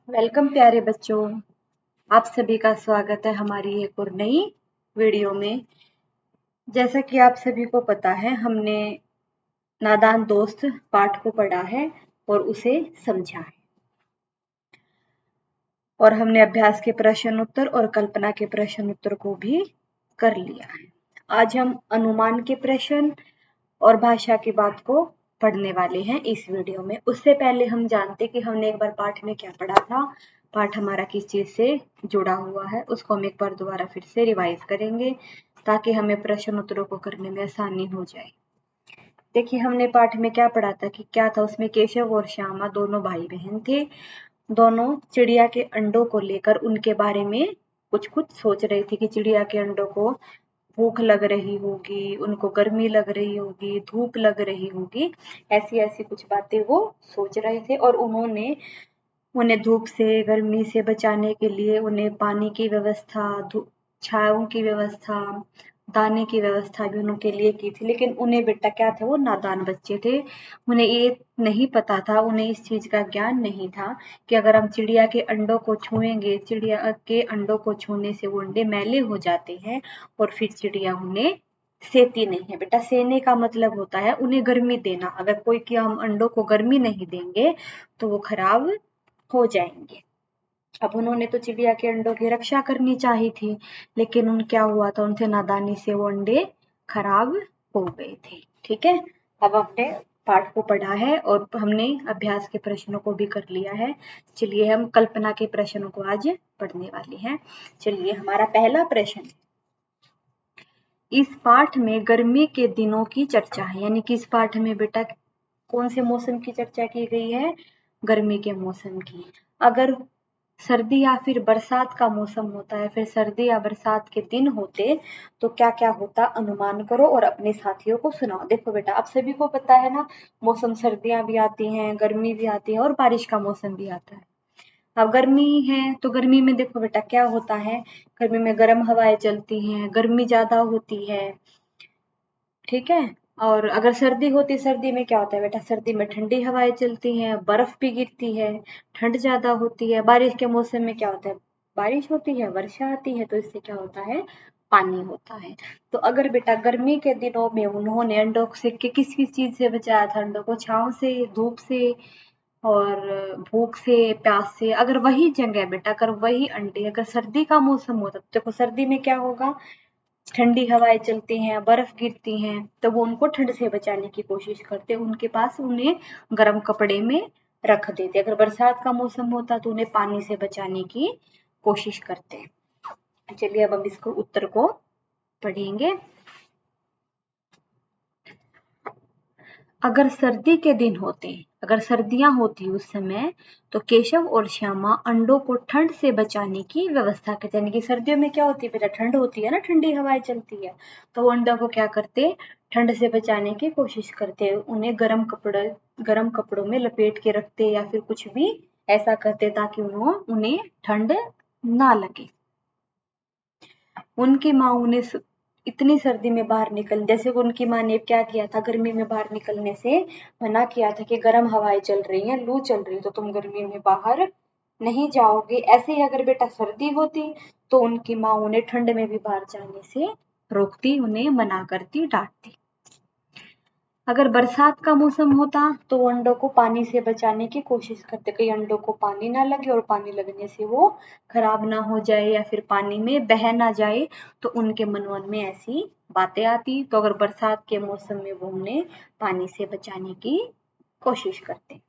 Welcome प्यारे बच्चों। आप सभी का स्वागत है हमारी एक और नई वीडियो में। जैसा कि आप सभी को पता है, हमने नादान दोस्त पाठ को पढ़ा है और उसे समझा है, और हमने अभ्यास के प्रश्न उत्तर और कल्पना के प्रश्न उत्तर को भी कर लिया है। आज हम अनुमान के प्रश्न और भाषा की बात को पढ़ने वाले हैं इस वीडियो में। उससे पहले हम जानते कि हमने एक बार पाठ में क्या पढ़ा था, पाठ हमारा किस चीज से जुड़ा हुआ है, उसको हम एक बार दोबारा फिर से रिवाइज करेंगे ताकि हमें प्रश्न उत्तरों को करने में आसानी हो जाए। देखिए, हमने पाठ में क्या पढ़ा था कि क्या था उसमें, केशव और श्यामा दोनों भाई बहन थे। दोनों चिड़िया के अंडों को लेकर उनके बारे में कुछ कुछ सोच रहे थे कि चिड़िया के अंडों को भूख लग रही होगी, उनको गर्मी लग रही होगी, धूप लग रही होगी, ऐसी ऐसी कुछ बातें वो सोच रहे थे। और उन्होंने उन्हें धूप से, गर्मी से बचाने के लिए उन्हें पानी की व्यवस्था, छांव की व्यवस्था, दाने की व्यवस्था भी उनके लिए की थी। लेकिन उन्हें बेटा क्या थे, वो नादान बच्चे थे, उन्हें ये नहीं पता था, उन्हें इस चीज का ज्ञान नहीं था कि अगर हम चिड़िया के अंडों को छुएंगे, चिड़िया के अंडों को छूने से वो अंडे मैले हो जाते हैं और फिर चिड़िया उन्हें सेती नहीं है। बेटा, सेने का मतलब होता है उन्हें गर्मी देना। अगर कोई के हम अंडों को गर्मी नहीं देंगे तो वो खराब हो जाएंगे। अब उन्होंने तो चिड़िया के अंडों की रक्षा करनी चाहिए थी, लेकिन क्या हुआ था, उनसे नादानी से वो अंडे खराब हो गए थे। ठीक है, अब हमने पाठ को पढ़ा है और हमने अभ्यास के प्रश्नों को भी कर लिया है। चलिए, हम कल्पना के प्रश्नों को आज पढ़ने वाले हैं। चलिए, हमारा पहला प्रश्न, इस पाठ में गर्मी के दिनों की चर्चा है। यानी कि इस पाठ में बेटा कौन से मौसम की चर्चा की गई है? गर्मी के मौसम की। अगर सर्दी या फिर बरसात का मौसम होता है, फिर सर्दी या बरसात के दिन होते, तो क्या क्या होता, अनुमान करो और अपने साथियों को सुनाओ। देखो बेटा, आप सभी को पता है ना, मौसम सर्दियां भी आती हैं, गर्मी भी आती है और बारिश का मौसम भी आता है। अब गर्मी है तो गर्मी में देखो बेटा क्या होता है, गर्मी में गर्म हवाएं चलती हैं, गर्मी ज्यादा होती है। ठीक है, और अगर सर्दी होती, सर्दी में क्या होता है बेटा, सर्दी में ठंडी हवाएं चलती हैं, बर्फ भी गिरती है, ठंड ज्यादा होती है। बारिश के मौसम में क्या होता है, बारिश होती है, वर्षा आती है, तो इससे क्या होता है, पानी होता है। तो अगर बेटा गर्मी के दिनों में उन्होंने अंडों से किस किस चीज से बचाया था, अंडों को छांव से, धूप से और भूख से, प्यास से। अगर वही जगह बेटा, अगर वही अंडे अगर सर्दी का मौसम होता, तो देखो सर्दी में क्या होगा, ठंडी हवाएं चलती हैं, बर्फ गिरती हैं, तो वो उनको ठंड से बचाने की कोशिश करते, उनके पास उन्हें गर्म कपड़े में रख देते। अगर बरसात का मौसम होता तो उन्हें पानी से बचाने की कोशिश करते। चलिए, अब हम इसको उत्तर को पढ़ेंगे। अगर सर्दी के दिन होते, अगर सर्दियां होती उस समय, तो केशव और श्यामा अंडों को ठंड से बचाने की व्यवस्था करते। यानी कि सर्दियों में क्या होती है बेटा, ठंड होती है ना, ठंडी हवाएं चलती है, तो वो अंडों को क्या करते, ठंड से बचाने की कोशिश करते, उन्हें गर्म कपड़ों में लपेट के रखते या फिर कुछ भी ऐसा करते ताकि उन्हें ठंड ना लगे। उनकी माँ उन्हें इतनी सर्दी में बाहर निकल, जैसे उनकी माँ ने क्या किया था, गर्मी में बाहर निकलने से मना किया था कि गर्म हवाएं चल रही हैं, लू चल रही है, तो तुम गर्मी में बाहर नहीं जाओगे। ऐसे ही अगर बेटा सर्दी होती तो उनकी माँ उन्हें ठंड में भी बाहर जाने से रोकती, उन्हें मना करती, डांटती। अगर बरसात का मौसम होता तो वो अंडों को पानी से बचाने की कोशिश करते, कहीं अंडों को पानी ना लगे और पानी लगने से वो खराब ना हो जाए या फिर पानी में बह ना जाए, तो उनके मन में ऐसी बातें आती। तो अगर बरसात के मौसम में वो उन्हें पानी से बचाने की कोशिश करते,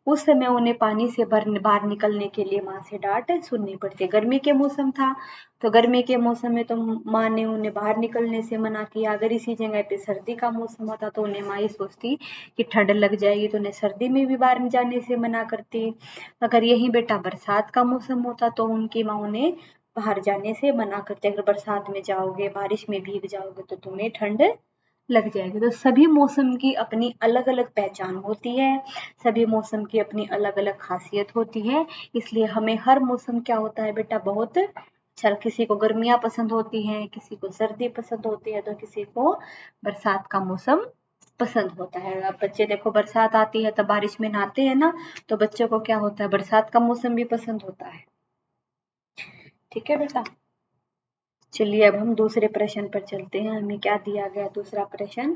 उस समय उन्हें पानी से बाहर निकलने के लिए माँ से डांट सुननी पड़ती। गर्मी के मौसम था तो गर्मी के मौसम में तो माँ ने उन्हें बाहर निकलने से मना किया। अगर इसी जगह पे सर्दी का मौसम होता तो उन्हें माँ ये सोचती कि ठंड लग जाएगी, तो उन्हें सर्दी में भी बाहर जाने से मना करती। अगर यही बेटा बरसात का मौसम होता तो उनकी माँ उन्हें बाहर जाने से मना करती, अगर बरसात में जाओगे, बारिश में भीग जाओगे तो तुम्हें ठंड लग जाएगी। तो सभी मौसम की अपनी अलग अलग पहचान होती है, सभी मौसम की अपनी अलग अलग खासियत होती है, इसलिए हमें हर मौसम क्या होता है बेटा, बहुत अच्छा। किसी को गर्मियां पसंद होती हैं, किसी को सर्दी पसंद होती है, तो किसी को बरसात का मौसम पसंद होता है। अब बच्चे देखो बरसात आती है तब बारिश में नहाते हैं ना, तो बच्चों को क्या होता है, बरसात का मौसम भी पसंद होता है। ठीक है बेटा, चलिए अब हम दूसरे प्रश्न पर चलते हैं। हमें क्या दिया गया दूसरा प्रश्न,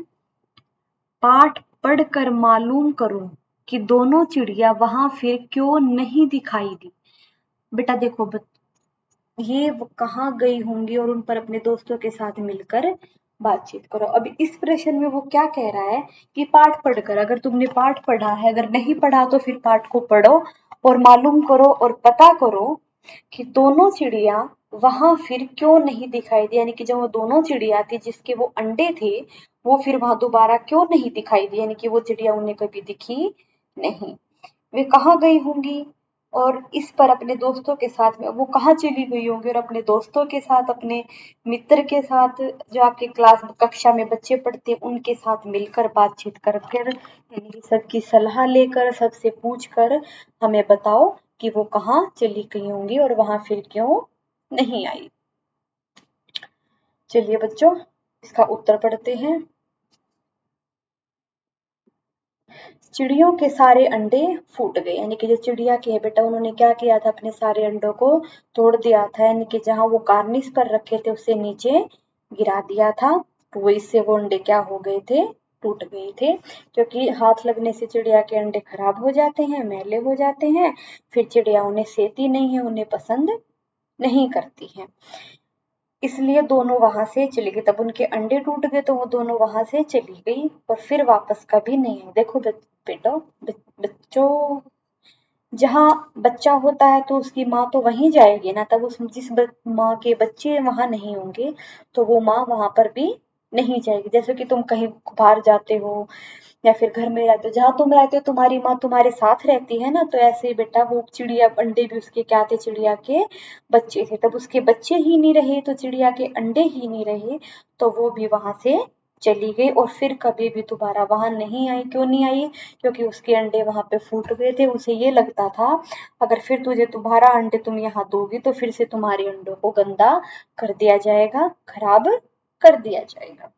पाठ पढ़कर मालूम करो कि दोनों चिड़िया वहां फिर क्यों नहीं दिखाई दी। बेटा देखो ये कहाँ गई होंगी और उन पर अपने दोस्तों के साथ मिलकर बातचीत करो। अब इस प्रश्न में वो क्या कह रहा है कि पाठ पढ़कर, अगर तुमने पाठ पढ़ा है, अगर नहीं पढ़ा तो फिर पाठ को पढ़ो और मालूम करो और पता करो कि दोनों चिड़िया वहां फिर क्यों नहीं दिखाई दी, यानी कि जो वो दोनों चिड़िया थी जिसके वो अंडे थे वो फिर वहां दोबारा क्यों नहीं दिखाई दी, यानी कि वो चिड़िया उन्हें कभी दिखी नहीं। वे कहाँ गई होंगी और इस पर अपने दोस्तों के साथ में वो कहाँ चली गई होंगी और अपने दोस्तों के साथ, अपने मित्र के साथ, जो आपके क्लास कक्षा में बच्चे पढ़ते हैं उनके साथ मिलकर बातचीत कर कर, यानी कि सबकी सलाह लेकर, सबसे पूछ कर हमें बताओ कि वो कहाँ चली गई होंगी और वहां फिर क्यों नहीं आई। चलिए बच्चों इसका उत्तर पढ़ते हैं। चिड़ियों के सारे अंडे फूट गए, यानी कि जो चिड़िया के है बेटा उन्होंने क्या किया था, अपने सारे अंडों को तोड़ दिया था, यानी कि जहां वो कार्निस पर रखे थे उससे नीचे गिरा दिया था। वो इससे वो अंडे क्या हो गए थे, टूट गए थे। क्योंकि हाथ लगने से चिड़िया के अंडे खराब हो जाते हैं, मैले हो जाते हैं, फिर चिड़िया उन्हें सेती नहीं है, उन्हें पसंद नहीं करती है, इसलिए दोनों वहां से चली गई। तब उनके अंडे टूट गए तो वो दोनों वहां से चली गई और फिर वापस कभी नहीं आई। देखो बेटो बच्चों, जहाँ बच्चा होता है तो उसकी माँ तो वहीं जाएगी ना, तब उस जिस माँ के बच्चे वहां नहीं होंगे तो वो माँ वहां पर भी नहीं जाएगी। जैसे कि तुम कहीं बाहर जाते हो या फिर घर में रहते हो, जहाँ तुम रहते हो तुम्हारी माँ तुम्हारे साथ रहती है ना, तो ऐसे ही बेटा वो चिड़िया अंडे भी उसके क्या थे, चिड़िया के बच्चे थे। तब उसके बच्चे ही नहीं रहे तो चिड़िया के अंडे ही नहीं रहे तो वो भी वहां से चली गई और फिर कभी भी दोबारा वहां नहीं आई। क्यों नहीं आई, क्योंकि उसके अंडे वहां पे फूट गए थे। उसे ये लगता था अगर फिर तुझे दोबारा अंडे तुम यहाँ दोगी तो फिर से तुम्हारे अंडों को गंदा कर दिया जाएगा, खराब कर दिया जाएगा।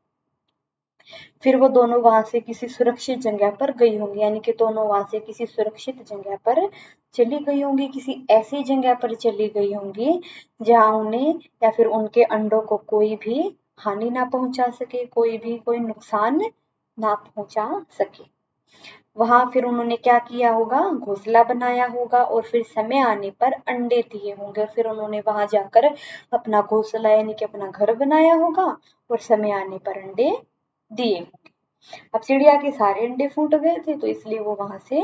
फिर वो दोनों वहां से किसी सुरक्षित जगह पर गई होंगी, यानी कि दोनों वहां से किसी सुरक्षित जगह पर चली गई होंगी, किसी ऐसी जगह पर चली गई होंगी जहां उन्हें या फिर उनके अंडों को कोई भी हानि ना पहुंचा सके, कोई भी कोई नुकसान ना पहुंचा सके। वहां फिर उन्होंने क्या किया होगा, घोंसला बनाया होगा और फिर समय आने पर अंडे दिए होंगे। फिर उन्होंने वहां जाकर अपना घोंसला यानी कि अपना घर बनाया होगा और समय आने पर अंडे दिए होंगे। अब चिड़िया के सारे अंडे फूट गए थे तो इसलिए वो वहां से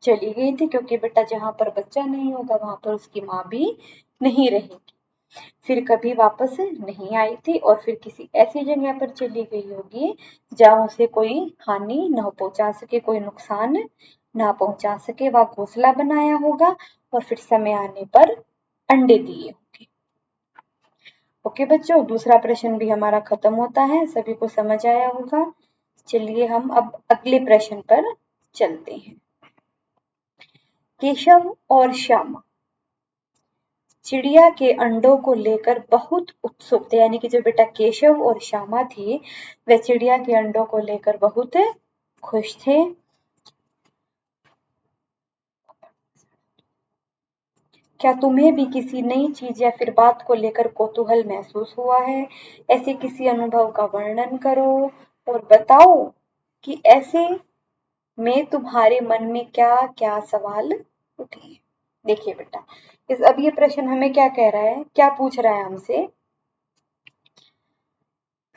चली गई थी, क्योंकि बेटा जहां पर बच्चा नहीं होगा वहां पर उसकी माँ भी नहीं रहेगी। फिर कभी वापस नहीं आई थी और फिर किसी ऐसी जगह पर चली गई होगी जहां उसे कोई हानि न पहुंचा सके, कोई नुकसान ना पहुंचा सके। वह घोंसला बनाया होगा और फिर समय आने पर अंडे दिए होंगे। ओके बच्चों, दूसरा प्रश्न भी हमारा खत्म होता है, सभी को समझ आया होगा। चलिए हम अब अगले प्रश्न पर चलते हैं। केशव और श्यामा चिड़िया के अंडों को लेकर बहुत उत्सुक थे, यानी कि जो बेटा केशव और श्यामा थी वे चिड़िया के अंडों को लेकर बहुत खुश थे। क्या तुम्हें भी किसी नई चीज या फिर बात को लेकर कौतूहल महसूस हुआ है? ऐसे किसी अनुभव का वर्णन करो और बताओ कि ऐसे में तुम्हारे मन में क्या क्या सवाल उठे। देखिए बेटा, अब ये प्रश्न हमें क्या कह रहा है, क्या पूछ रहा है हमसे,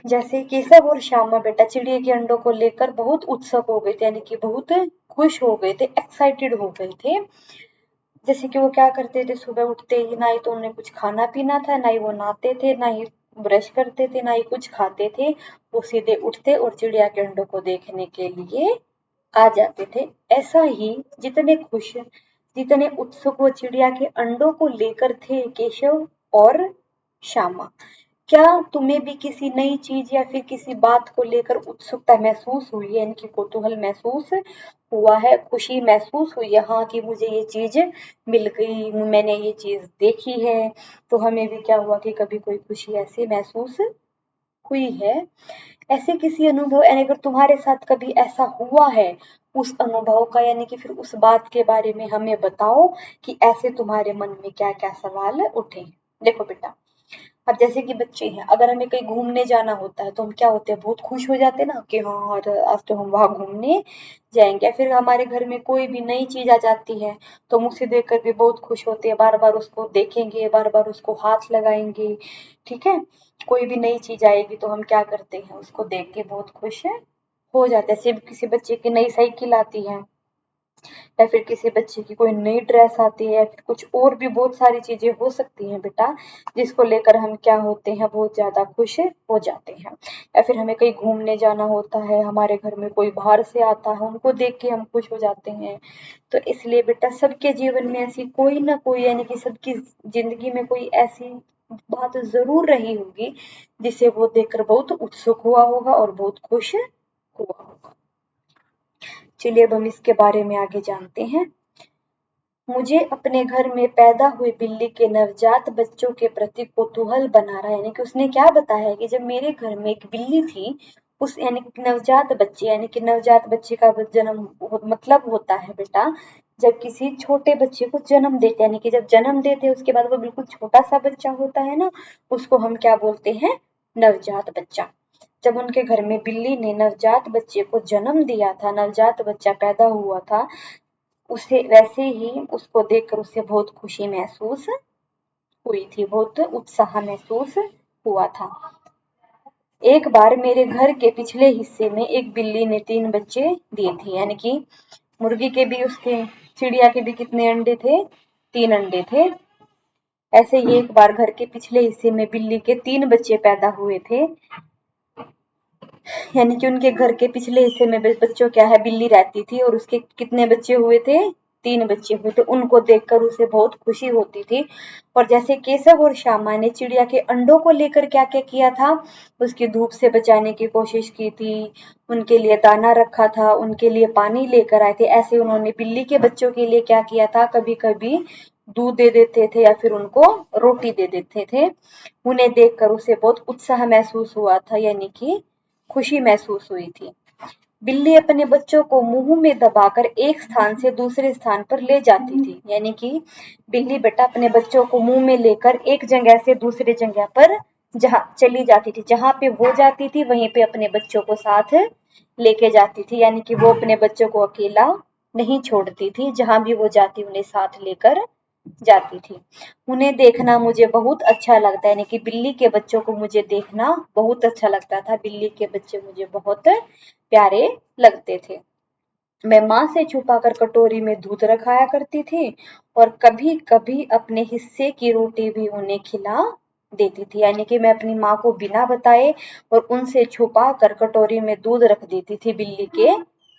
जैसे केशव और श्यामा बेटा चिड़िया के अंडों को लेकर बहुत उत्सुक हो गए थे, यानी कि बहुत खुश हो गए थे, एक्साइटेड हो गए थे। जैसे कि वो क्या करते थे, सुबह उठते ही ना ही तो उन्हें कुछ खाना पीना था, ना ही वो नहाते थे, ना ही ब्रश करते थे, ना ही कुछ खाते थे। वो सीधे उठते और चिड़िया के अंडों को देखने के लिए आ जाते थे। ऐसा ही जितने खुश, जितने उत्सुक वो चिड़िया के अंडों को लेकर थे केशव और श्यामा, क्या तुम्हें भी किसी नई चीज या फिर किसी बात को लेकर उत्सुकता महसूस हुई है, इनकी कौतूहल महसूस हुआ है, खुशी महसूस हुई है, हाँ कि मुझे ये चीज मिल गई, मैंने ये चीज देखी है। तो हमें भी क्या हुआ कि कभी कोई खुशी ऐसी महसूस हुई है। ऐसे किसी अनुभव, यानी अगर तुम्हारे साथ कभी ऐसा हुआ है, उस अनुभव का यानी कि फिर उस बात के बारे में हमें बताओ कि ऐसे तुम्हारे मन में क्या क्या सवाल उठे। देखो बेटा, अब जैसे कि बच्चे हैं, अगर हमें कहीं घूमने जाना होता है तो हम क्या होते हैं, बहुत खुश हो जाते हैं ना कि हाँ और आज तो हम वहां घूमने जाएंगे। फिर हमारे घर में कोई भी नई चीज आ जाती है तो हम उसे देखकर भी बहुत खुश होते हैं, बार बार उसको देखेंगे, बार बार उसको हाथ लगाएंगे। ठीक है, कोई भी नई चीज आएगी तो हम क्या करते हैं, उसको देख के बहुत खुश हो जाते हैं। जैसे किसी बच्चे की नई साइकिल आती है, या फिर किसी बच्चे की कोई नई ड्रेस आती है, या फिर कुछ और भी बहुत सारी चीजें हो सकती हैं बेटा, जिसको लेकर हम क्या होते हैं, बहुत ज्यादा खुश हो जाते हैं। या फिर हमें कहीं घूमने जाना होता है, हमारे घर में कोई बाहर से आता है, उनको देख के हम खुश हो जाते हैं। तो इसलिए बेटा सबके जीवन में ऐसी कोई ना कोई, यानी कि सबकी जिंदगी में कोई ऐसी बात जरूर रही होगी जिसे वो देखकर बहुत उत्सुक हुआ होगा और बहुत खुश हुआ होगा। चलिए अब हम इसके बारे में आगे जानते हैं। मुझे अपने घर में पैदा हुई बिल्ली के नवजात बच्चों के प्रति कौतूहल बना रहा है। यानी कि उसने क्या बताया कि जब मेरे घर में एक बिल्ली थी, उस यानी कि नवजात बच्चे, यानी कि नवजात बच्चे का जन्म मतलब होता है बेटा, जब किसी छोटे बच्चे को जन्म देते, यानी कि जब जन्म देते हैं उसके बाद वो बिल्कुल छोटा सा बच्चा होता है ना, उसको हम क्या बोलते हैं, नवजात बच्चा। जब उनके घर में बिल्ली ने नवजात बच्चे को जन्म दिया था, नवजात बच्चा पैदा हुआ था, उसे वैसे ही उसको देखकर उसे बहुत खुशी महसूस हुई थी, बहुत उत्साह महसूस हुआ था। एक बार मेरे घर के पिछले हिस्से में एक बिल्ली ने 3 बच्चे दिए थे, यानी कि मुर्गी के भी, उसके चिड़िया के भी कितने अंडे थे, 3 अंडे थे। ऐसे ही एक बार घर के पिछले हिस्से में बिल्ली के 3 बच्चे पैदा हुए थे, यानी कि उनके घर के पिछले हिस्से में बच्चों क्या है, बिल्ली रहती थी और उसके कितने बच्चे हुए थे, 3 बच्चे हुए थे। उनको देखकर उसे बहुत खुशी होती थी। और जैसे केशव और श्यामा ने चिड़िया के अंडों को लेकर क्या क्या किया था, उसकी धूप से बचाने की कोशिश की थी, उनके लिए दाना रखा था, उनके लिए पानी लेकर आए थे, ऐसे उन्होंने बिल्ली के बच्चों के लिए क्या किया था, कभी कभी दूध दे देते थे या फिर उनको रोटी दे देते थे। उन्हें देखकर उसे बहुत उत्साह महसूस हुआ था, यानी कि खुशी महसूस हुई थी। बिल्ली अपने बच्चों को मुंह में दबाकर एक स्थान से दूसरे स्थान पर ले जाती थी, यानी कि बिल्ली बेटा अपने बच्चों को मुंह में लेकर एक जगह से दूसरी जगह पर जहां चली जाती थी, जहां पे वो जाती थी वहीं पे अपने बच्चों को साथ लेके जाती थी, यानी कि वो अपने बच्चों को अकेला नहीं छोड़ती थी, जहां भी वो जाती उन्हें साथ लेकर जाती थी। उन्हें देखना मुझे बहुत अच्छा लगता है, यानी कि बिल्ली के बच्चों को मुझे देखना बहुत अच्छा लगता था। बिल्ली के बच्चे मुझे बहुत प्यारे लगते थे। मैं माँ से छुपाकर कटोरी में दूध रखाया करती थी और कभी-कभी अपने हिस्से की रोटी भी उन्हें खिला देती थी, यानी कि मैं अपनी माँ को बिना बताए और उनसे छुपा कर कटोरी में दूध रख देती थी बिल्ली के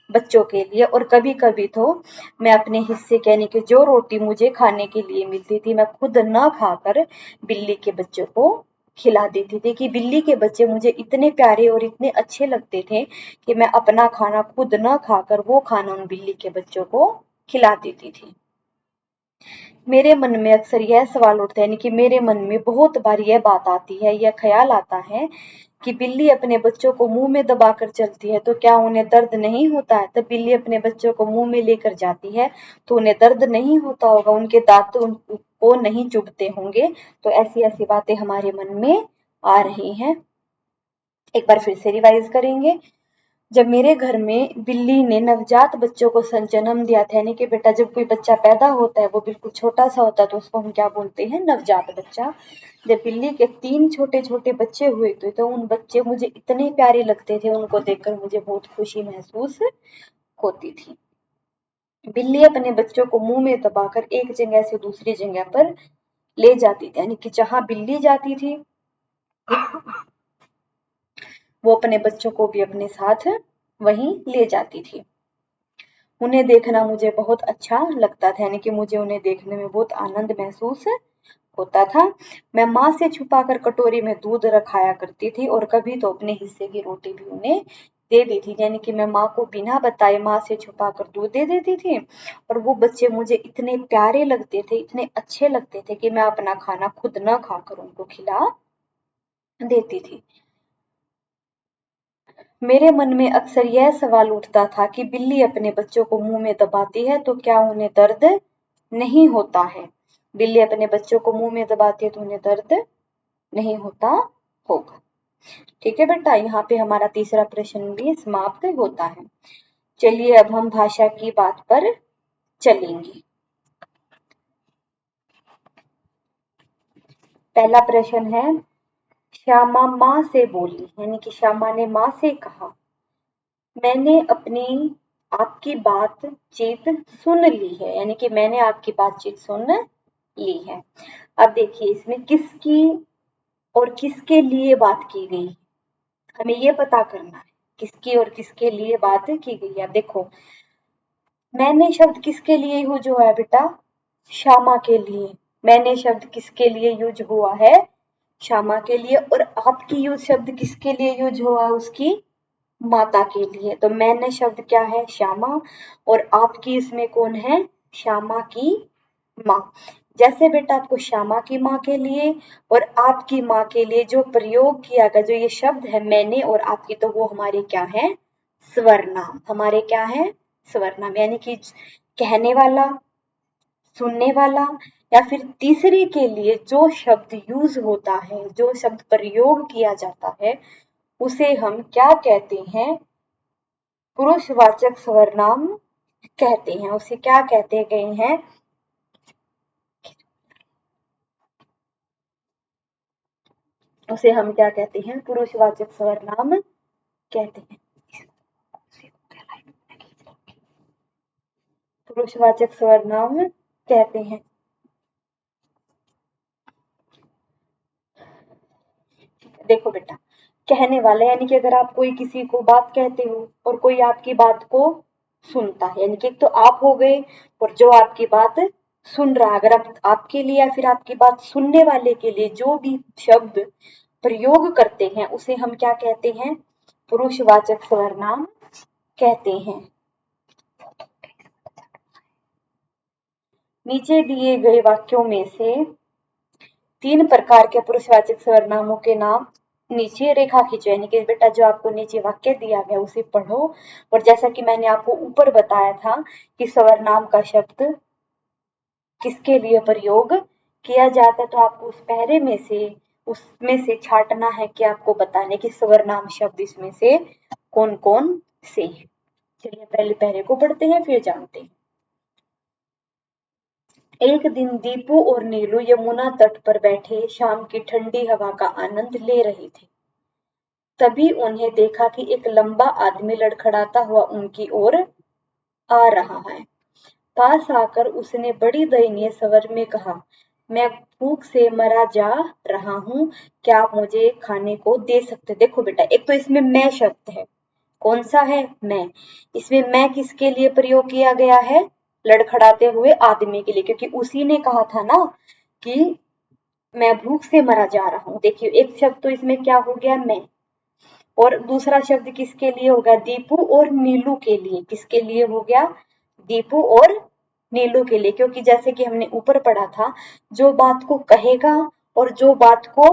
बच्चों के लिए। और कभी-कभी तो मैं अपने हिस्से के, यानी कि जो रोटी मुझे खाने के लिए मिलती थी, मैं खुद न खाकर बिल्ली के बच्चों को खिला देती थी, कि बिल्ली के बच्चे मुझे इतने प्यारे और इतने अच्छे लगते थे कि मैं अपना खाना खुद न खाकर वो खाना उन बिल्ली के बच्चों को खिला देती थी। मेरे मन में अक्सर यह सवाल उठता है, यानी कि मेरे मन में बहुत बार यह बात आती है, यह ख्याल आता है कि बिल्ली अपने बच्चों को मुंह में दबाकर चलती है तो क्या उन्हें दर्द नहीं होता है। तब बिल्ली अपने बच्चों को मुंह में लेकर जाती है तो उन्हें दर्द नहीं होता होगा, उनके दांत तो उनको नहीं चुभते होंगे। तो ऐसी ऐसी बातें हमारे मन में आ रही हैं। एक बार फिर से रिवाइज करेंगे। जब मेरे घर में बिल्ली ने नवजात बच्चों को जन्म दिया था, यानी कि बेटा जब कोई बच्चा पैदा होता है वो बिल्कुल छोटा सा होता है तो उसको हम क्या बोलते हैं, नवजात बच्चा। जब बिल्ली के 3 छोटे छोटे बच्चे हुए थे तो उन बच्चे मुझे इतने प्यारे लगते थे, उनको देखकर मुझे बहुत खुशी महसूस होती थी। बिल्ली अपने बच्चों को मुंह में दबाकर एक जगह से दूसरी जगह पर ले जाती थी, यानी कि जहां बिल्ली जाती थी वो अपने बच्चों को भी अपने साथ वहीं ले जाती थी। उन्हें देखना मुझे बहुत अच्छा लगता था, यानी कि मुझे उन्हें देखने में बहुत आनंद महसूस होता था। मैं माँ से छुपाकर कटोरी में दूध रखाया करती थी और कभी तो अपने हिस्से की रोटी भी उन्हें दे दी थी, यानी कि मैं माँ को बिना बताए माँ से छुपाकर दूध दे देती थी। और वो बच्चे मुझे इतने प्यारे लगते थे, इतने अच्छे लगते थे कि मैं अपना खाना खुद न खाकर उनको खिला देती थी। मेरे मन में अक्सर यह सवाल उठता था कि बिल्ली अपने बच्चों को मुंह में दबाती है तो क्या उन्हें दर्द नहीं होता है। बिल्ली अपने बच्चों को मुंह में दबाती है तो उन्हें दर्द नहीं होता होगा। ठीक है बेटा, यहाँ पे हमारा तीसरा प्रश्न भी समाप्त होता है। चलिए अब हम भाषा की बात पर चलेंगे। पहला प्रश्न है, श्यामा माँ से बोली, यानी कि श्यामा ने माँ से कहा, मैंने अपनी आपकी बातचीत सुन ली है, यानी कि मैंने आपकी बातचीत सुन ली है। अब देखिए इसमें किसकी और किसके लिए बात की गई, हमें ये पता करना है किसकी और किसके लिए बात की गई है। देखो मैंने शब्द किसके लिए यूज हुआ है बेटा, श्यामा के लिए। मैंने शब्द किसके लिए यूज हुआ है, श्यामा के लिए। और आपकी यूज शब्द किसके लिए यूज हुआ है, उसकी माता के लिए। तो मैंने शब्द क्या है, श्यामा, और आपकी इसमें कौन है, श्यामा की माँ। जैसे बेटा आपको श्यामा की माँ के लिए और आपकी माँ के लिए जो प्रयोग किया गया, जो ये शब्द है मैंने और आपकी, तो वो हमारे क्या है, स्वरनाम। हमारे क्या है, स्वरनाम। यानी कि कहने वाला, सुनने वाला, या फिर तीसरे के लिए जो शब्द यूज होता है, जो शब्द प्रयोग किया जाता है, उसे हम क्या कहते हैं, पुरुषवाचक सर्वनाम कहते हैं। उसे क्या कहते गए हैं, उसे हम क्या कहते हैं, पुरुषवाचक सर्वनाम कहते हैं। पुरुषवाचक सर्वनाम कहते हैं। देखो बेटा, कहने वाला यानी कि अगर आप कोई किसी को बात कहते हो और कोई आपकी बात को सुनता है, यानी कि एक तो आप हो गए और जो आपकी बात सुन रहा है। अगर आपके लिए या फिर आपकी बात सुनने वाले के लिए जो भी शब्द प्रयोग करते हैं उसे हम क्या कहते हैं, पुरुषवाचक सर्वनाम कहते हैं। नीचे दिए गए वाक्यों में से 3 प्रकार के पुरुषवाचक सर्वनामों के नाम नीचे रेखा खींचो, यानी कि बेटा जो आपको नीचे वाक्य दिया गया उसे पढ़ो। और जैसा कि मैंने आपको ऊपर बताया था कि सर्वनाम का शब्द किसके लिए प्रयोग किया जाता है, तो आपको उस पैरे में से उसमें से छांटना है कि आपको बताने कि सर्वनाम शब्द इसमें से कौन कौन से हैं। चलिए पहले पैरे को पढ़ते हैं फिर जानते हैं। एक दिन दीपू और नीलू यमुना तट पर बैठे शाम की ठंडी हवा का आनंद ले रहे थे। तभी उन्हें देखा कि एक लंबा आदमी लड़खड़ाता हुआ उनकी ओर आ रहा है। पास आकर उसने बड़ी दयनीय स्वर में कहा, मैं भूख से मरा जा रहा हूँ, क्या आप मुझे खाने को दे सकते। देखो बेटा, एक तो इसमें मैं शब्द है, कौन सा है, मैं। इसमें मैं किसके लिए प्रयोग किया गया है, लड़खड़ाते हुए आदमी के लिए, क्योंकि उसी ने कहा था ना कि मैं भूख से मरा जा रहा हूँ। देखिए एक शब्द तो इसमें क्या हो गया, मैं, और दूसरा शब्द किसके लिए होगा, दीपू और नीलू के लिए। किसके लिए हो गया, दीपू और नीलू के लिए। क्योंकि जैसे कि हमने ऊपर पढ़ा था, जो बात को कहेगा और जो बात को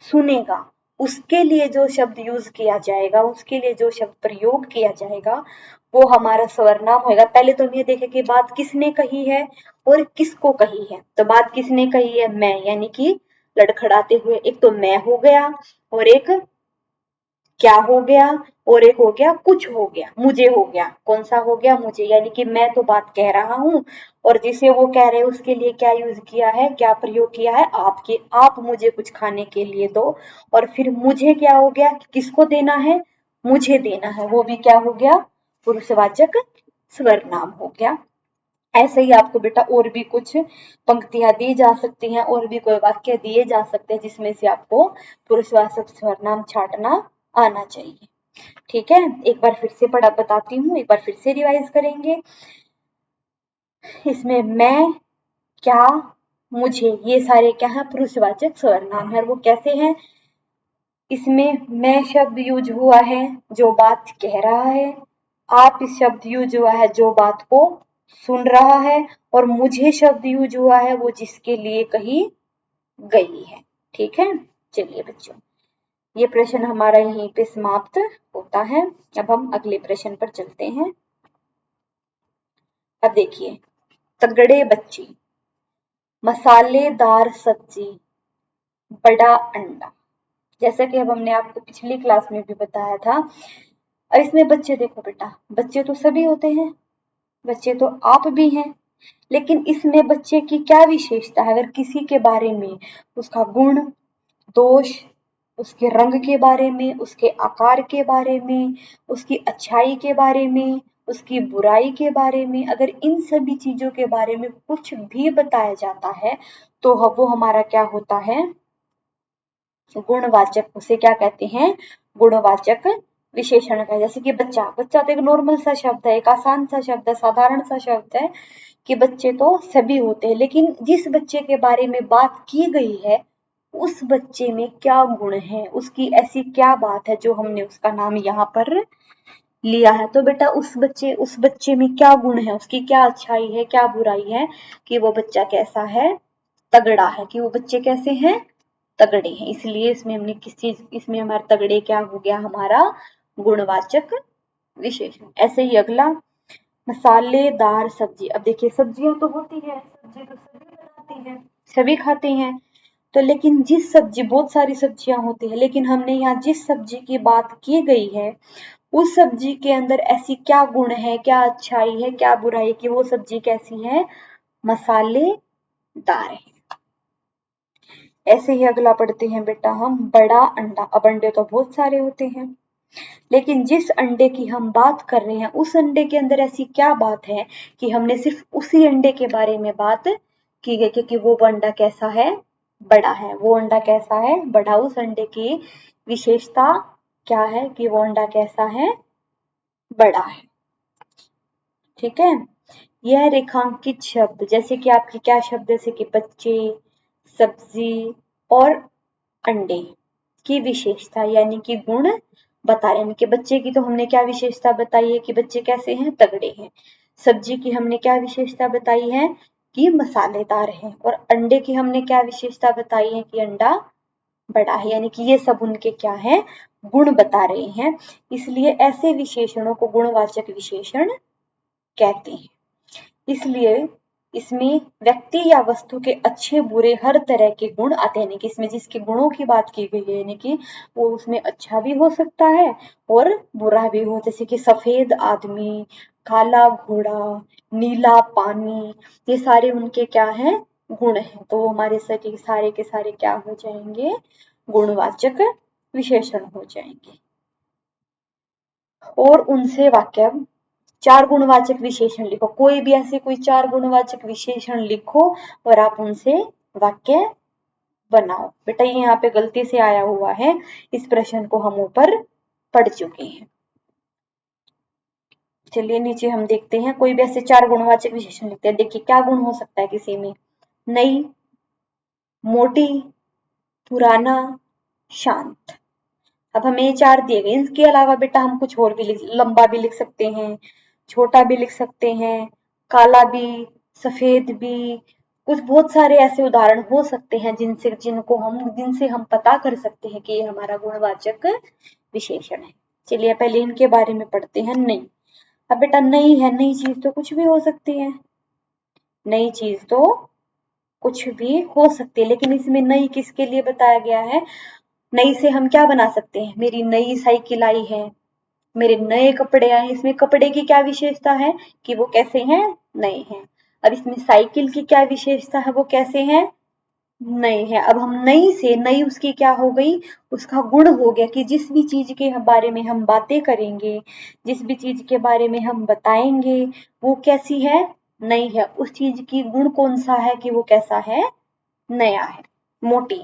सुनेगा उसके लिए जो शब्द यूज किया जाएगा, उसके लिए जो शब्द प्रयोग किया जाएगा, वो हमारा सर्वनाम होगा। पहले तो हम ये देखें कि बात किसने कही है और किसको कही है। तो बात किसने कही है, मैं, यानी कि लड़खड़ाते हुए। एक तो मैं हो गया और एक क्या हो गया, और एक हो गया कुछ हो गया, मुझे हो गया। कौन सा हो गया, मुझे। यानी कि मैं तो बात कह रहा हूं और जिसे वो कह रहे हैं उसके लिए क्या यूज किया है, क्या प्रयोग किया है, आपके। आप मुझे कुछ खाने के लिए दो। और फिर मुझे क्या हो गया, किसको देना है, मुझे देना है, वो भी क्या हो गया, पुरुषवाचक सर्वनाम हो गया। ऐसे ही आपको बेटा और भी कुछ पंक्तियां दी जा सकती हैं और भी कोई वाक्य दिए जा सकते हैं जिसमें से आपको पुरुषवाचक सर्वनाम छांटना आना चाहिए। ठीक है, एक बार फिर से पढ़ा बताती हूँ, एक बार फिर से रिवाइज करेंगे। इसमें मैं, क्या, मुझे, ये सारे क्या है, पुरुषवाचक सर्वनाम है। और वो कैसे हैं, इसमें मैं शब्द यूज हुआ है जो बात कह रहा है, आप इस शब्द यूज हुआ है जो बात को सुन रहा है, और मुझे शब्द यूज हुआ है वो जिसके लिए कही गई है। ठीक है, चलिए बच्चों, ये प्रश्न हमारा यहीं पे समाप्त होता है। अब हम अगले प्रश्न पर चलते हैं। अब देखिए, तगड़े बच्चे, मसालेदार सब्जी, बड़ा अंडा। जैसा कि अब हमने आपको पिछली क्लास में भी बताया था। अब इसमें बच्चे देखो बेटा, बच्चे तो सभी होते हैं, बच्चे तो आप भी हैं, लेकिन इसमें बच्चे की क्या विशेषता है? अगर किसी के बारे में, उसका गुण, दोष, उसके रंग के बारे में, उसके आकार के बारे में, उसकी अच्छाई के बारे में, उसकी बुराई के बारे में, अगर इन सभी चीजों के बारे में कुछ भी बताया जाता है तो वो हमारा क्या होता है? गुणवाचक। उसे क्या कहते हैं? गुणवाचक विशेषण का। जैसे कि बच्चा, बच्चा तो एक नॉर्मल सा शब्द है, एक आसान सा शब्द है, साधारण सा शब्द है कि बच्चे तो सभी होते हैं, लेकिन जिस बच्चे के बारे में बात की गई है उस बच्चे में क्या गुण है, उसकी ऐसी क्या बात है जो हमने उसका नाम यहाँ पर लिया है। तो बेटा उस बच्चे में क्या गुण है, उसकी क्या अच्छाई है, क्या बुराई है, कि वो बच्चा कैसा है? तगड़ा है। कि वो बच्चे कैसे हैं? तगड़े हैं। इसलिए इसमें हमने किस चीज, इसमें हमारा तगड़े क्या हो गया? हमारा गुणवाचक विशेषण। ऐसे ही अगला, मसालेदार सब्जी। अब देखिए, सब्जियां तो होती है, सब्जी तो सभी बनाते हैं, सभी खाते हैं, तो लेकिन जिस सब्जी, बहुत सारी सब्जियां होती है, लेकिन हमने यहाँ जिस सब्जी की बात की गई है उस सब्जी के अंदर ऐसी क्या गुण है, क्या अच्छाई है, क्या बुराई है, कि वो सब्जी कैसी है? मसालेदार है। ऐसे ही अगला पढ़ते हैं बेटा हम, बड़ा अंडा। अब अंडे तो बहुत सारे होते हैं, लेकिन जिस अंडे की हम बात कर रहे हैं उस अंडे के अंदर ऐसी क्या बात है कि हमने सिर्फ उसी अंडे के बारे में बात की गई कि वो अंडा कैसा है? बड़ा है। वो अंडा कैसा है? बड़ा। उस अंडे की विशेषता क्या है कि वो अंडा कैसा है? बड़ा है। ठीक है। यह रेखांकित शब्द, जैसे कि आपके क्या शब्द, जैसे कि बच्चे, सब्जी और अंडे की विशेषता यानी कि गुण बता रहे हैं। कि बच्चे की तो हमने क्या विशेषता बताई है? कि बच्चे कैसे हैं? तगड़े हैं। सब्जी की हमने क्या विशेषता बताई है? कि मसालेदार है। और अंडे की हमने क्या विशेषता बताई है? कि अंडा बड़ा है। यानी कि ये सब उनके क्या है? गुण बता रहे हैं। इसलिए ऐसे विशेषणों को गुणवाचक विशेषण कहते हैं। इसलिए इसमें व्यक्ति या वस्तु के अच्छे बुरे हर तरह के गुण आते हैं। कि इसमें जिसके गुणों की बात की गई है, यानी कि वो उसमें अच्छा भी हो सकता है और बुरा भी हो। जैसे कि सफेद आदमी, काला घोड़ा, नीला पानी, ये सारे उनके क्या हैं? गुण हैं। तो वो हमारे सारे के सारे क्या हो जाएंगे? गुणवाचक विशेषण हो जाएंगे। और उनसे वाक्य, चार गुणवाचक विशेषण लिखो। कोई भी ऐसे कोई चार गुणवाचक विशेषण लिखो और आप उनसे वाक्य बनाओ। बेटा ये यहाँ पे गलती से आया हुआ है, इस प्रश्न को हम ऊपर पढ़ चुके हैं। चलिए नीचे हम देखते हैं, कोई भी ऐसे चार गुणवाचक विशेषण लिखते हैं। देखिए क्या गुण हो सकता है किसी में? नई, मोटी, पुराना, शांत। अब हमें ये चार दिए गए, इसके अलावा बेटा हम कुछ और भी लंबा भी लिख सकते हैं, छोटा भी लिख सकते हैं, काला भी, सफेद भी, कुछ बहुत सारे ऐसे उदाहरण हो सकते हैं जिनसे हम पता कर सकते हैं कि ये हमारा गुणवाचक विशेषण है। चलिए पहले इनके बारे में पढ़ते हैं। नई। अब बेटा नई है, नई चीज तो कुछ भी हो सकती है, नई चीज तो कुछ भी हो सकती है, लेकिन इसमें नई किसके लिए बताया गया है? नई से हम क्या बना सकते हैं? मेरी नई साइकिल आई है, मेरे नए कपड़े आए। इसमें कपड़े की क्या विशेषता है? कि वो कैसे हैं? नए हैं। अब इसमें साइकिल की क्या विशेषता है? वो कैसे हैं? नए हैं। अब हम नई से, नई उसकी क्या हो गई? उसका गुण हो गया कि जिस भी चीज के बारे में हम बातें करेंगे, जिस भी चीज के बारे में हम बताएंगे, वो कैसी है? नई है। उस चीज की गुण कौन सा है कि वो कैसा है? नया है। मोटी,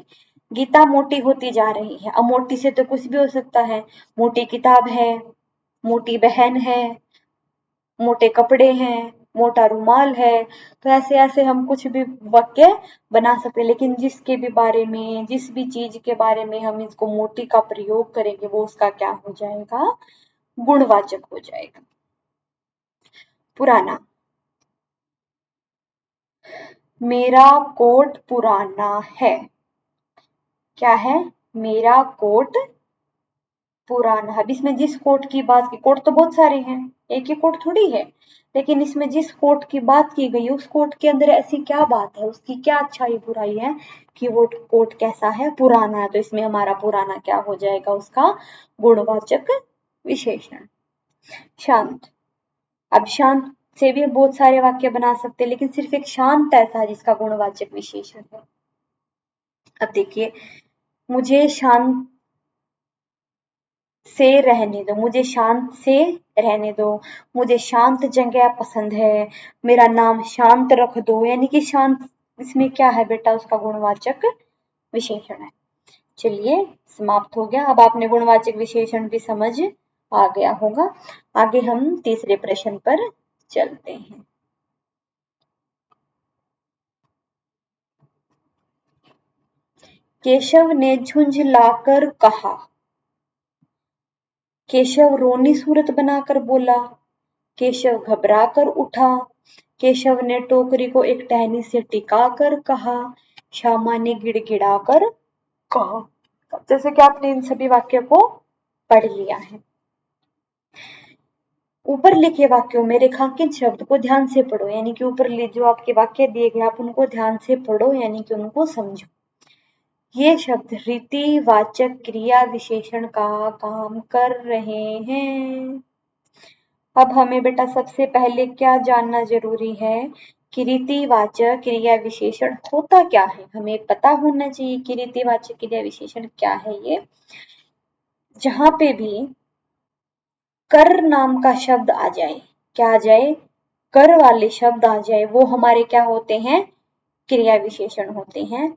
गीता मोटी होती जा रही है। अब मोटी से तो कुछ भी हो सकता है, मोटी किताब है, मोटी बहन है, मोटे कपड़े हैं, मोटा रुमाल है। तो ऐसे ऐसे हम कुछ भी वाक्य बना सकते हैं, लेकिन जिसके भी बारे में, जिस भी चीज के बारे में हम इसको मोटी का प्रयोग करेंगे वो उसका क्या हो जाएगा? गुणवाचक हो जाएगा। पुराना, मेरा कोट पुराना है। क्या है? मेरा कोट पुराना। अब इसमें जिस कोट की बात की, कोट तो बहुत सारे हैं, एक ही कोट थोड़ी है, लेकिन इसमें जिस कोट की बात की गई उस कोट के अंदर ऐसी क्या बात है, उसकी क्या अच्छाई बुराई है कि वो कोट कैसा है, पुराना है। तो इसमें हमारा पुराना क्या हो जाएगा, उसका गुणवाचक विशेषण। शांत। अब शांत से भी बहुत सारे वाक्य बना सकते हैं, लेकिन सिर्फ एक शांत ऐसा है जिसका गुणवाचक विशेषण है। अब देखिए, मुझे शांत से रहने दो, मुझे शांत से रहने दो, मुझे शांत जगह पसंद है, मेरा नाम शांत रख दो। यानी कि शांत इसमें क्या है बेटा, उसका गुणवाचक विशेषण है। चलिए, समाप्त हो गया। अब आपने गुणवाचक विशेषण भी समझ आ गया होगा। आगे हम तीसरे प्रश्न पर चलते हैं। केशव ने झुंझलाकर कहा। केशव रोनी सूरत बनाकर बोला। केशव घबराकर उठा। केशव ने टोकरी को एक टहनी से टिकाकर कहा। श्यामा ने गिड़गिड़ाकर कहा। जैसे कि आपने इन सभी वाक्यों को पढ़ लिया है। ऊपर लिखे वाक्यों में रेखांकित शब्द को ध्यान से पढ़ो, यानी कि ऊपर जो आपके वाक्य दिए गए आप उनको ध्यान से पढ़ो, यानी कि उनको समझो। ये शब्द रीतिवाचक क्रिया विशेषण का काम कर रहे हैं। अब हमें बेटा सबसे पहले क्या जानना जरूरी है कि रीतिवाचक क्रिया विशेषण होता क्या है। हमें पता होना चाहिए कि रीतिवाचक क्रिया विशेषण क्या है। ये जहां पे भी कर नाम का शब्द आ जाए, क्या आ जाए, कर वाले शब्द आ जाए, वो हमारे क्या होते हैं, क्रिया विशेषण होते हैं।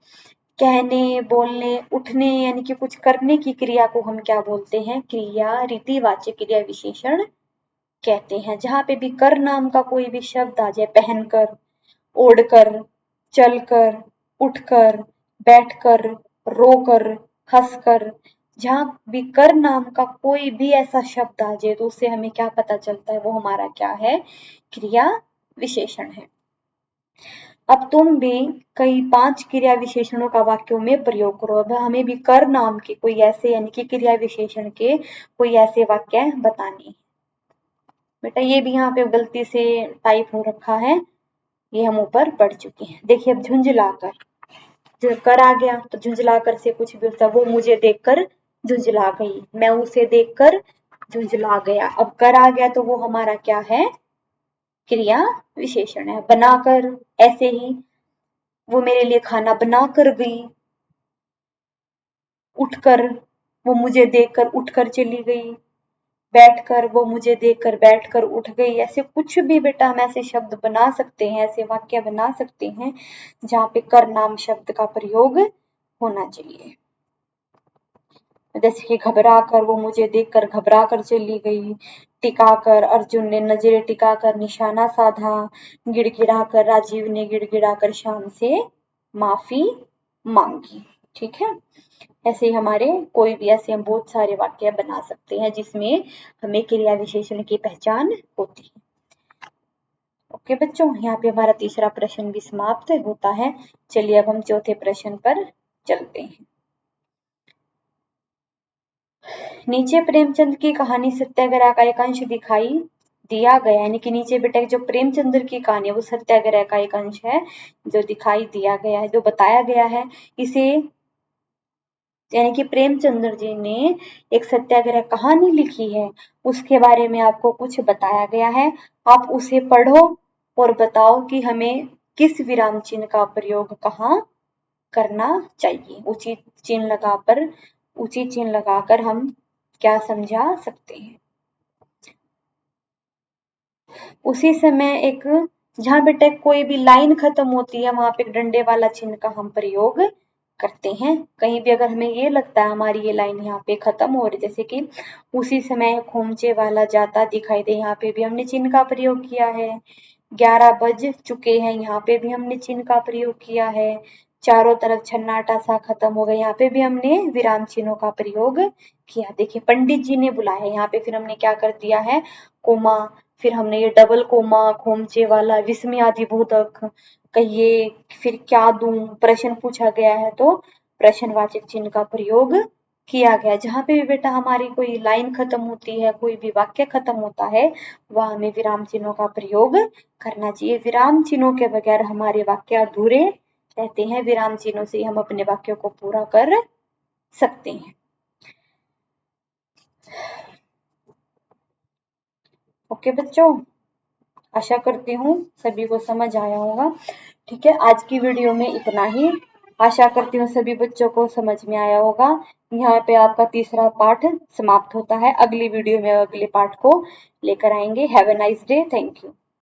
कहने, बोलने, उठने यानी कि कुछ करने की क्रिया को हम क्या बोलते हैं, क्रिया रीतिवाचक क्रिया विशेषण कहते हैं। जहां पे भी कर नाम का कोई भी शब्द आ जाए, पहनकर, ओढ़कर, चलकर, उठकर, बैठकर, रोकर, हंसकर, जहां भी कर नाम का कोई भी ऐसा शब्द आ जाए तो उससे हमें क्या पता चलता है, वो हमारा क्या है, क्रिया विशेषण है। अब तुम भी कई 5 क्रिया विशेषणों का वाक्यों में प्रयोग करो। अब हमें भी कर नाम के कोई ऐसे यानी कि क्रिया विशेषण के कोई ऐसे वाक्य बताने। बेटा ये भी यहाँ पे गलती से टाइप हो रखा है, ये हम ऊपर पढ़ चुके हैं। देखिए अब झुंझलाकर, जब कर आ गया तो झुंझलाकर से कुछ भी होता, वो मुझे देखकर झुंझला गई, मैं उसे देखकर झुंझला गया। अब कर आ गया तो वो हमारा क्या है, क्रिया विशेषण है। बनाकर, ऐसे ही वो मेरे लिए खाना बना कर गई। उठकर, वो मुझे देखकर उठकर चली गई। बैठकर, वो मुझे देखकर बैठकर उठ गई। ऐसे कुछ भी बेटा हम ऐसे शब्द बना सकते हैं, ऐसे वाक्य बना सकते हैं जहाँ पे कर नाम शब्द का प्रयोग होना चाहिए। जैसे कि घबरा कर, वो मुझे देखकर घबरा कर चली गई। टिकाकर, अर्जुन ने नजरें टिकाकर निशाना साधा। गिड़गिड़ाकर, राजीव ने गिड़गिड़ाकर श्याम से माफी मांगी। ठीक है, ऐसे हमारे कोई भी ऐसे हम बहुत सारे वाक्य बना सकते हैं जिसमें हमें क्रिया विशेषण की पहचान होती है। ओके बच्चों, यहाँ पे हमारा तीसरा प्रश्न भी समाप्त होता है। चलिए अब हम चौथे प्रश्न पर चलते हैं। नीचे प्रेमचंद की कहानी सत्याग्रह का एक अंश दिखाई दिया गया, यानी कि नीचे बेटा जो प्रेमचंद्र की कहानी है वो सत्याग्रह का एक अंश है जो दिखाई दिया गया है, जो बताया गया है। इसे यानी कि प्रेमचंद्र जी ने एक सत्याग्रह कहानी लिखी है, उसके बारे में आपको कुछ बताया गया है। आप उसे पढ़ो और बताओ कि हमें किस विराम चिन्ह का प्रयोग कहाँ करना चाहिए। उचित चिन्ह लगाकर हम क्या समझा सकते हैं। उसी समय एक जहां बेटा कोई भी लाइन खत्म होती है वहां पे एक डंडे वाला चिन्ह का हम प्रयोग करते हैं। कहीं भी अगर हमें ये लगता है हमारी ये लाइन यहाँ पे खत्म हो रही, जैसे कि उसी समय खोमचे वाला जाता दिखाई दे, यहाँ पे भी हमने चिन्ह का प्रयोग किया है। 11 बज चुके हैं, यहाँ पे भी हमने चिन्ह का प्रयोग किया है। चारों तरफ सन्नाटा सा खत्म हो गया, यहाँ पे भी हमने विराम चिन्हों का प्रयोग किया। देखिए पंडित जी ने बुलाया, यहाँ पे फिर हमने क्या कर दिया है, कोमा, फिर हमने ये डबल कोमा, खोमचे वाला, विस्मयादिबोधक, कहिए, फिर क्या दूं, प्रश्न पूछा गया है तो प्रश्नवाचक चिन्ह का प्रयोग किया गया। जहाँ पे भी बेटा हमारी कोई लाइन खत्म होती है, कोई भी वाक्य खत्म होता है, वह हमें विराम चिन्हों का प्रयोग करना चाहिए। विराम चिन्हों के बगैर हमारे वाक्य अधूरे रहते हैं। विराम चिन्हों से हम अपने वाक्यों को पूरा कर सकते हैं। ओके बच्चों, आशा करती हूँ सभी को समझ आया होगा। ठीक है, आज की वीडियो में इतना ही। आशा करती हूँ सभी बच्चों को समझ में आया होगा। यहाँ पे आपका तीसरा पाठ समाप्त होता है। अगली वीडियो में अगले पाठ को लेकर आएंगे। Have a nice day. Thank you.